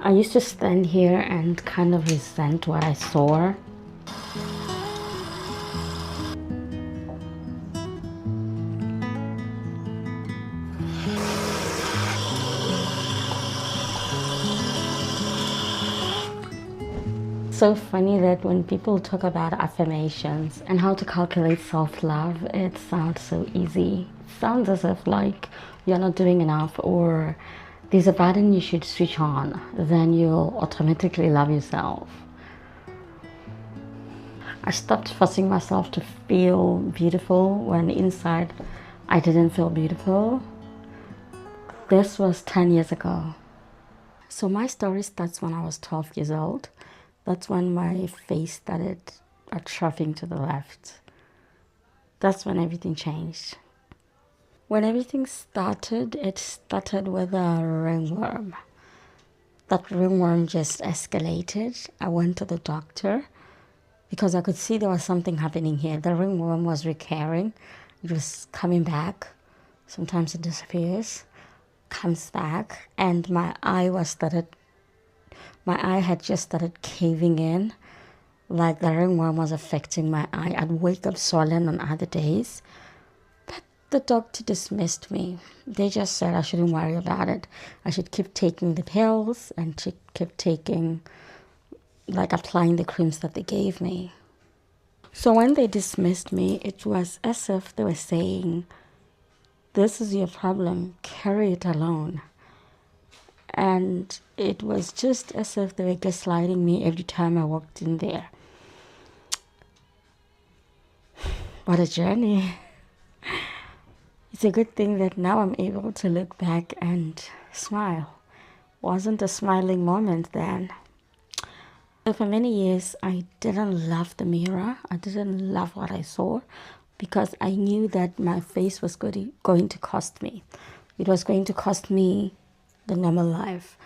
I used to stand here and kind of resent what I saw. So funny that when people talk about affirmations and how to calculate self-love, it sounds so easy. It sounds as if like you're not doing enough or there's a button you should switch on, then you'll automatically love yourself. I stopped forcing myself to feel beautiful when inside I didn't feel beautiful. This was 10 years ago. So my story starts when I was 12 years old. That's when my face started atrophying to the left. That's when everything changed. When everything started, it started with a ringworm. That ringworm just escalated. I went to the doctor because I could see there was something happening here. The ringworm was recurring. It was coming back. Sometimes it disappears, comes back, and my eye had just started caving in, like the ringworm was affecting my eye. I'd wake up swollen on other days, but the doctor dismissed me. They just said I shouldn't worry about it. I should keep taking the pills and keep taking, like applying the creams that they gave me. So when they dismissed me, it was as if they were saying, "This is your problem, carry it alone." And it was just as if they were gaslighting me every time I walked in there. What a journey. It's a good thing that now I'm able to look back and smile. Wasn't a smiling moment then. So for many years, I didn't love the mirror. I didn't love what I saw because I knew that my face was going to cost me. It was going to cost me the normal life.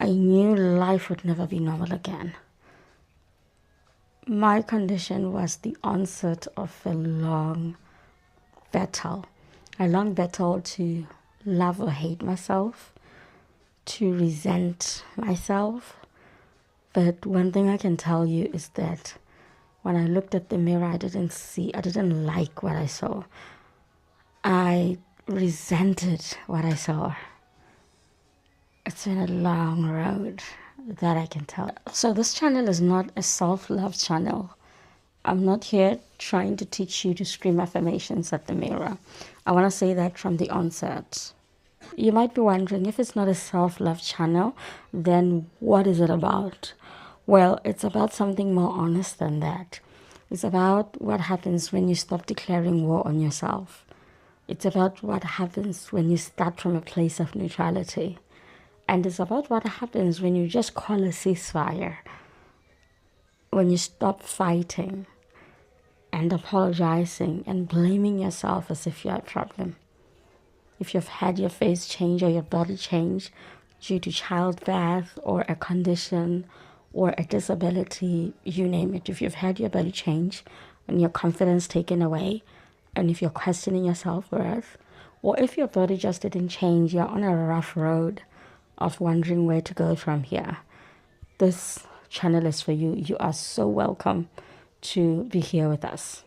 I knew life would never be normal again. My condition was the onset of a long battle to love or hate myself, to resent myself. But one thing I can tell you is that when I looked at the mirror, I didn't like what I saw. I resented what I saw. It's been a long road, that I can tell. So this channel is not a self-love channel. I'm not here trying to teach you to scream affirmations at the mirror. I want to say that from the onset. You might be wondering, if it's not a self-love channel, then what is it about? Well, it's about something more honest than that. It's about what happens when you stop declaring war on yourself. It's about what happens when you start from a place of neutrality. And it's about what happens when you just call a ceasefire, when you stop fighting and apologizing and blaming yourself as if you're a problem. If you've had your face change or your body change due to childbirth or a condition or a disability, you name it. If you've had your body change and your confidence taken away, and if you're questioning your self-worth, or if your body just didn't change, you're on a rough road of wondering where to go from here, this channel is for you. You are so welcome to be here with us.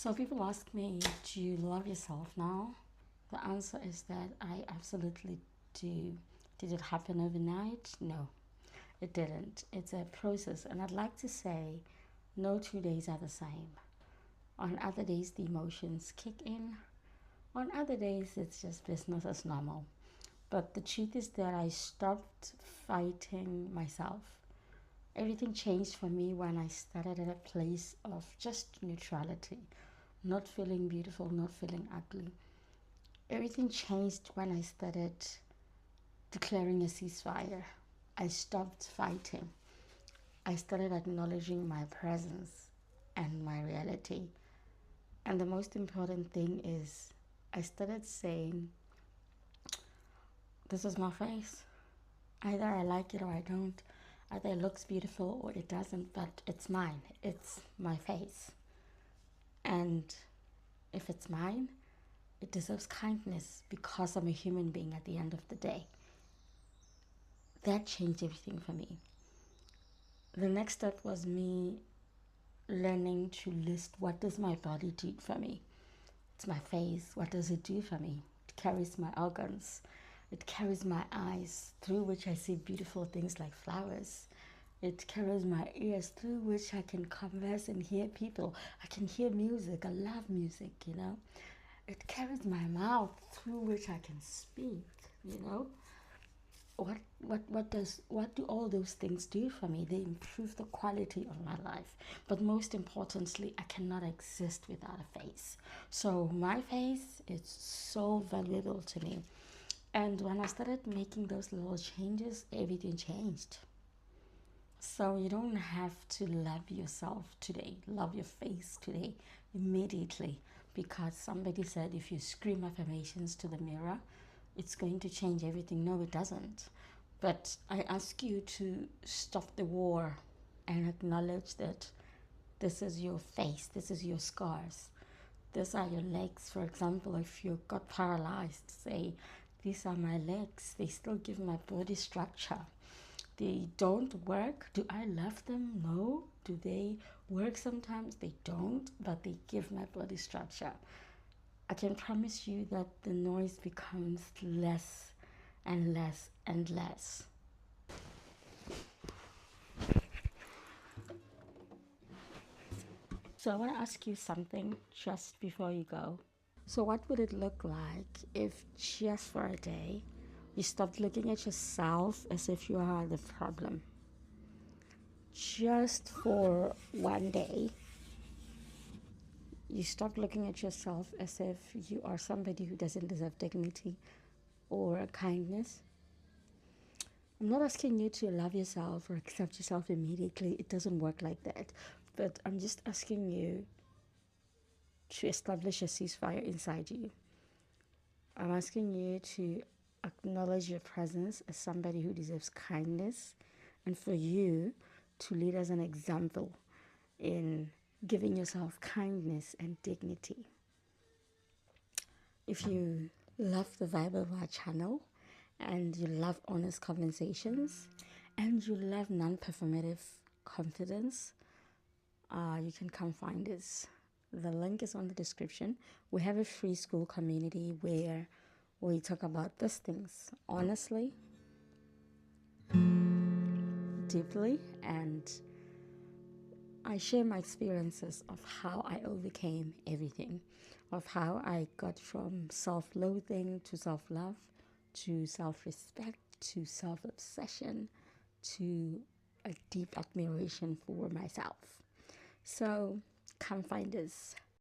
So people ask me, do you love yourself now? The answer is that I absolutely do. Did it happen overnight? No, it didn't. It's a process, and I'd like to say no 2 days are the same. On other days, the emotions kick in. On other days, it's just business as normal. But the truth is that I stopped fighting myself. Everything changed for me when I started at a place of just neutrality, not feeling beautiful, not feeling ugly. Everything changed when I started declaring a ceasefire. I stopped fighting. I started acknowledging my presence and my reality. And the most important thing is, I started saying, this is my face. Either I like it or I don't. Either it looks beautiful or it doesn't, but it's mine. It's my face. And if it's mine, it deserves kindness because I'm a human being at the end of the day. That changed everything for me. The next step was me learning to list, what does my body do for me? It's my face. What does it do for me? It carries my organs. It carries my eyes, through which I see beautiful things like flowers. It carries my ears, through which I can converse and hear people. I can hear music. I love music, you know. It carries my mouth, through which I can speak, you know. What do all those things do for me? They improve the quality of my life. But most importantly, I cannot exist without a face. So my face is so valuable to me. And when I started making those little changes, everything changed. So you don't have to love yourself today, love your face today, immediately, because somebody said if you scream affirmations to the mirror, it's going to change everything. No, it doesn't. But I ask you to stop the war and acknowledge that this is your face, this is your scars, these are your legs. For example, if you got paralyzed, say, these are my legs, they still give my body structure. They don't work. Do I love them? No. Do they work sometimes? They don't, but they give my body structure. I can promise you that the noise becomes less and less and less. So I want to ask you something just before you go. So what would it look like if just for a day you stopped looking at yourself as if you are the problem? Just for one day, you stop looking at yourself as if you are somebody who doesn't deserve dignity or kindness. I'm not asking you to love yourself or accept yourself immediately. It doesn't work like that. But I'm just asking you to establish a ceasefire inside you. I'm asking you to acknowledge your presence as somebody who deserves kindness, and for you to lead as an example in giving yourself kindness and dignity. If you love the vibe of our channel and you love honest conversations and you love non-performative confidence, you can come find us. The link is on the description. We have a free school community where we talk about these things honestly, deeply, and I share my experiences of how I overcame everything, of how I got from self-loathing to self-love, to self-respect, to self-obsession, to a deep admiration for myself. So come find us.